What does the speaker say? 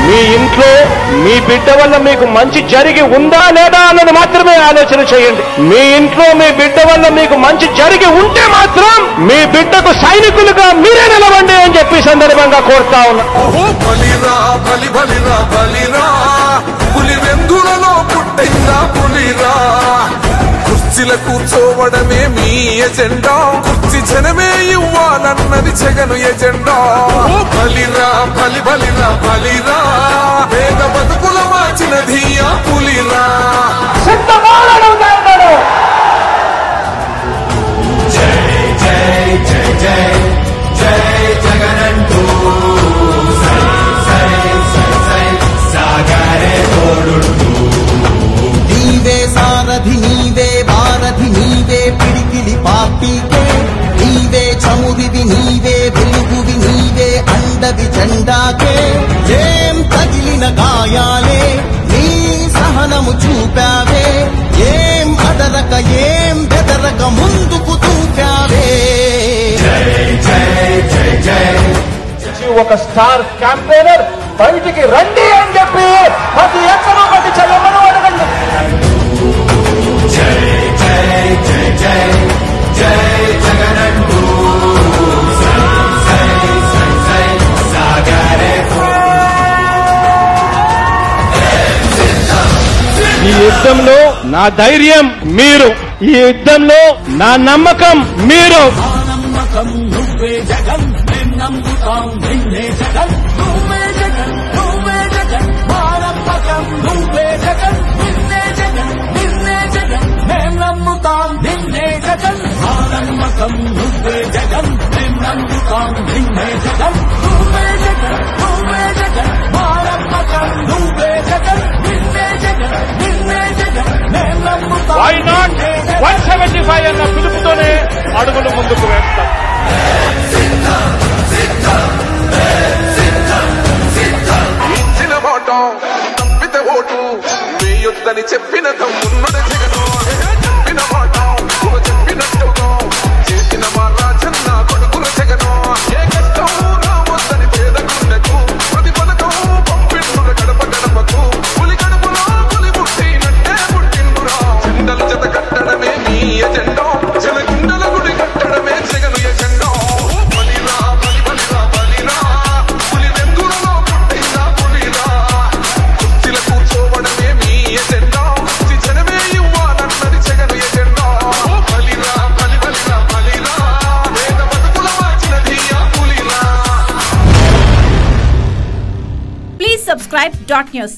మీ ఇంట్లో మీ బిడ్డ వల్ల మీకు మంచి జరిగి ఉందా లేదా అన్నది మాత్రమే ఆలోచన చేయండి. మీ ఇంట్లో మీ బిడ్డ వల్ల మీకు మంచి జరిగి ఉంటే మాత్రం మీ బిడ్డకు సైనికులుగా మీరే నిలవండి అని చెప్పి సందర్భంగా కోరుతా ఉన్నా. కుర్చీల కూర్చోవడమే మీ ఎజెండా, కుర్చీ జనమే ఇవ్వాలన్నది జగను ఎజెండా. బలిరా బలి బలిరా బలిరా, పేద బతుకుల మార్చినది ఆ పులిరా. జై జై జై జై జై జగనంటూ సై సై సై సై సాగరే తోడుంటూ. నీవే సారథి నీవే వారధి నీవే పిడికిలి పార్టీకే, నీవే చమురివి నీవే వెలుగువి నీవే అండవి జెండాకే. ఏం తగిలిన గాయాలే నీ సహనము చూపావే, ఏం అదరక ఏం బెదరక ముందుకు చూపావే. జై జై జై జై. ఒక స్టార్ క్యాంపెయినర్ బయటికి రండి అని చెప్పి ప్రతి ఎక్కడో ప్రతి చల్లమను అడగండి. జై జై జై జై జై జగనంటూ సై సై సై సై సాగరే. ఈ యుద్ధంలో నా ధైర్యం మీరు, ఈ యుద్ధంలో నా నమ్మకం మీరు. నమ్మకం నువ్వే జగన్, మేం నమ్ముతాం నిన్నే జగన్. నువ్వే జగన్ నువ్వే జగన్, మా నమ్మకం నువ్వే జగన్. నిన్నే జగన్ నిన్నే జగన్, మేం నమ్ముతాం నిన్నే జగన్. మా నమ్మకం నువ్వే జగన్, మేం నమ్ముతాం నిన్నే జగన్. నువ్వే జగన్ నువ్వే జగన్, మా నమ్మకం నువ్వే జగన్. నిన్నే జగన్ నిన్నే జగన్, మేం నమ్ముతాం. వై నాట్ 175 అన్న పిలుపుతోనే అడుగులు ముందుకు వేస్తాం. ఇచ్చిన మాట తప్పితే ఓటు వేయొద్దని చెప్పిన తమ్మున్నది జగను. చెప్పిన మాట చెప్పినట్టుగా చేసిన మా రాజన్న కొడుకుల జగను. ఏ కష్టం రావద్దని పేద గుండెకు ప్రతి పథకం పంపిండుర గడప గడపకు. పులి గడపలో పులి పుట్టినట్టే పుట్టిండురా. జెండలు జత కట్టడమే మీ ఎజెండా, జన గుండెల గుడి కట్టడమే జగను ఎజెండా. బలిరా బలి బలిరా బలిరా, పులి వెందులలో పుట్టిందా పులిరా. కుర్చీల కూర్చోవడమే మీ ఎజెండా, కుర్చీ జనమే ఇవ్వాలన్నది జగను ఎజెండా. బలిరా బలి బలిరా బలిరా, పేద బతుకుల మార్చినది ఆ పులిరా. Please subscribe .news.